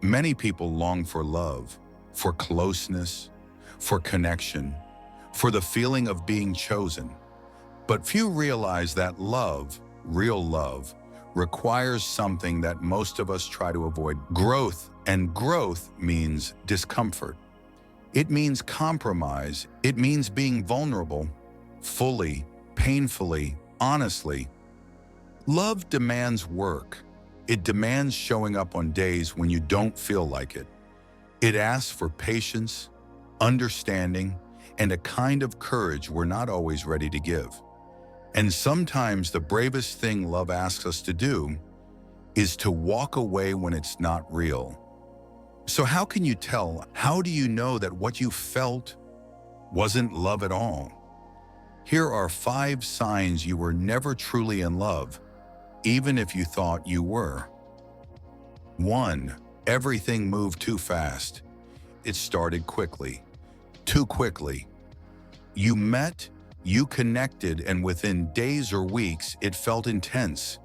Many people long for love, for closeness, for connection, for the feeling of being chosen. But few realize that love, real love, requires something that most of us try to avoid: growth. And growth means discomfort. It means compromise. It means being vulnerable, fully, painfully, honestly. Love demands work. It demands showing up on days when you don't feel like it. It asks for patience, understanding, and a kind of courage we're not always ready to give. And sometimes the bravest thing love asks us to do is to walk away when it's not real. So how can you tell? How do you know that what you felt wasn't love at all? Here are 5 signs you were never truly in love, even if you thought you were. 1. Everything moved too fast. It started quickly, too quickly. You met, you connected, and within days or weeks, it felt intense,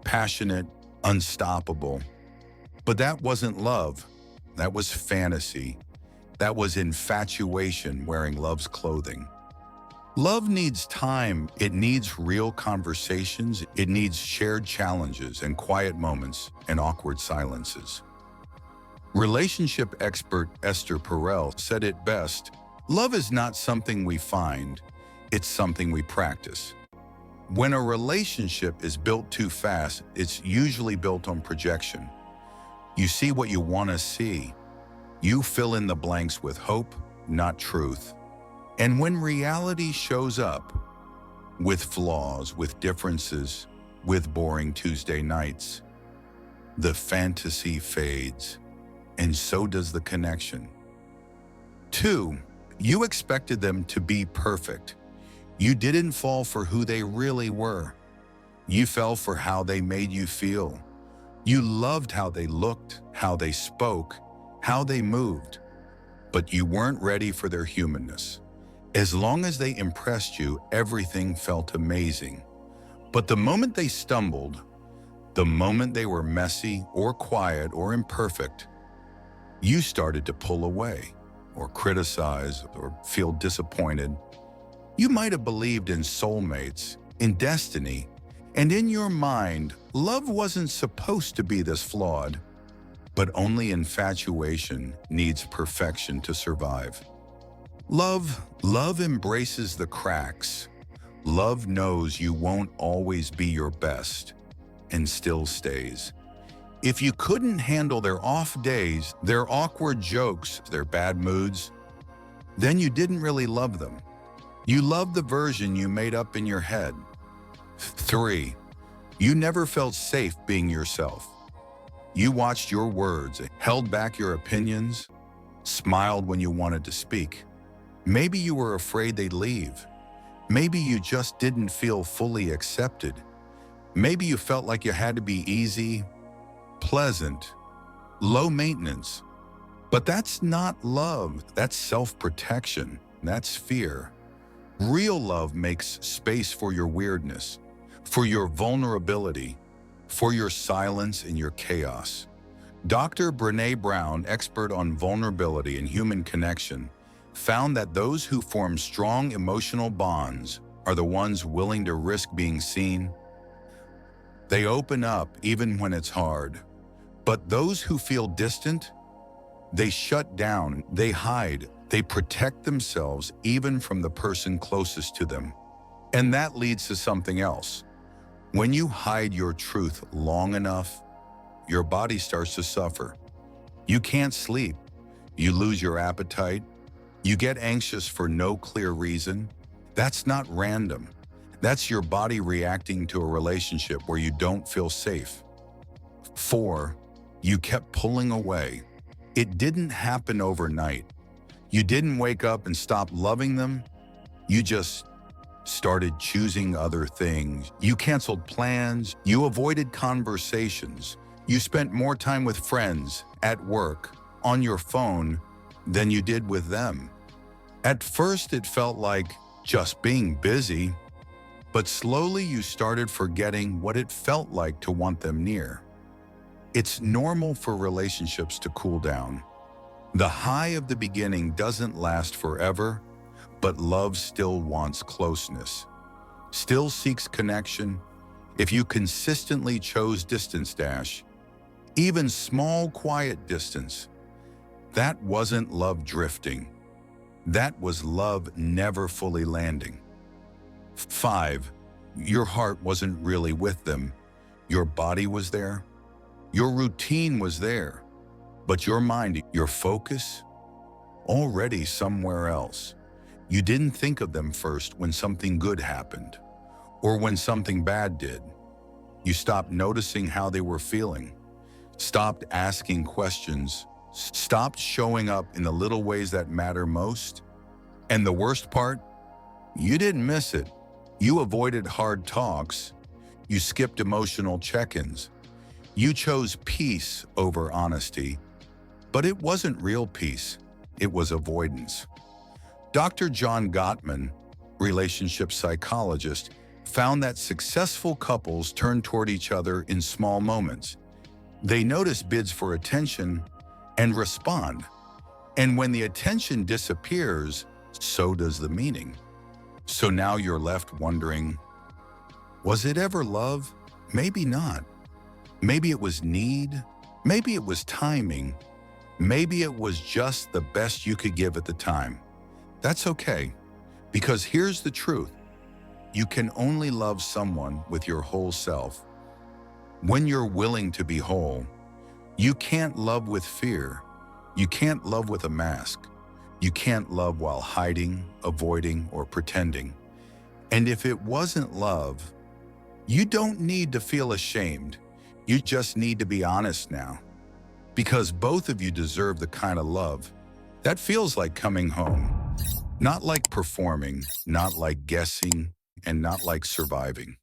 passionate, unstoppable. But that wasn't love. That was fantasy. That was infatuation wearing love's clothing. Love needs time. It needs real conversations. It needs shared challenges and quiet moments and awkward silences. Relationship expert Esther Perel said it best: love is not something we find, it's something we practice. When a relationship is built too fast, it's usually built on projection. You see what you want to see. You fill in the blanks with hope, not truth. And when reality shows up, with flaws, with differences, with boring Tuesday nights, the fantasy fades, and so does the connection. 2. You expected them to be perfect. You didn't fall for who they really were. You fell for how they made you feel. You loved how they looked, how they spoke, how they moved. But you weren't ready for their humanness. As long as they impressed you, everything felt amazing. But the moment they stumbled, the moment they were messy or quiet or imperfect, you started to pull away or criticize or feel disappointed. You might have believed in soulmates, in destiny, and in your mind, love wasn't supposed to be this flawed. But only infatuation needs perfection to survive. Love embraces the cracks. Love knows you won't always be your best and still stays. If you couldn't handle their off days, their awkward jokes, their bad moods, then you didn't really love them. You loved the version you made up in your head. 3. You never felt safe being yourself. You watched your words, held back your opinions, smiled when you wanted to speak. Maybe you were afraid they'd leave. Maybe you just didn't feel fully accepted. Maybe you felt like you had to be easy, pleasant, low maintenance. But that's not love. That's self-protection. That's fear. Real love makes space for your weirdness, for your vulnerability, for your silence and your chaos. Dr. Brené Brown, expert on vulnerability and human connection, found that those who form strong emotional bonds are the ones willing to risk being seen. They open up even when it's hard. But those who feel distant, they shut down, they hide, they protect themselves even from the person closest to them. And that leads to something else. When you hide your truth long enough, your body starts to suffer. You can't sleep. You lose your appetite. You get anxious for no clear reason. That's not random. That's your body reacting to a relationship where you don't feel safe. 4. You kept pulling away. It didn't happen overnight. You didn't wake up and stop loving them. You just started choosing other things. You canceled plans. You avoided conversations. You spent more time with friends, at work, on your phone than you did with them. At first, it felt like just being busy, but slowly you started forgetting what it felt like to want them near. It's normal for relationships to cool down. The high of the beginning doesn't last forever, but love still wants closeness, still seeks connection. If you consistently chose distance dash, even small quiet distance, that wasn't love drifting. That was love never fully landing. 5. Your heart wasn't really with them. Your body was there. Your routine was there. But your mind, your focus, already somewhere else. You didn't think of them first when something good happened, or when something bad did. You stopped noticing how they were feeling, stopped asking questions, stopped showing up in the little ways that matter most. And the worst part, you didn't miss it. You avoided hard talks. You skipped emotional check-ins. You chose peace over honesty. But it wasn't real peace. It was avoidance. Dr. John Gottman, relationship psychologist, found that successful couples turn toward each other in small moments. They notice bids for attention and respond. And when the attention disappears, so does the meaning. So now you're left wondering, was it ever love? Maybe not. Maybe it was need. Maybe it was timing. Maybe it was just the best you could give at the time. That's okay, because here's the truth. You can only love someone with your whole self. When you're willing to be whole, you can't love with fear. You can't love with a mask. You can't love while hiding, avoiding, or pretending. And if it wasn't love, you don't need to feel ashamed. You just need to be honest now. Because both of you deserve the kind of love that feels like coming home. Not like performing, not like guessing, and not like surviving.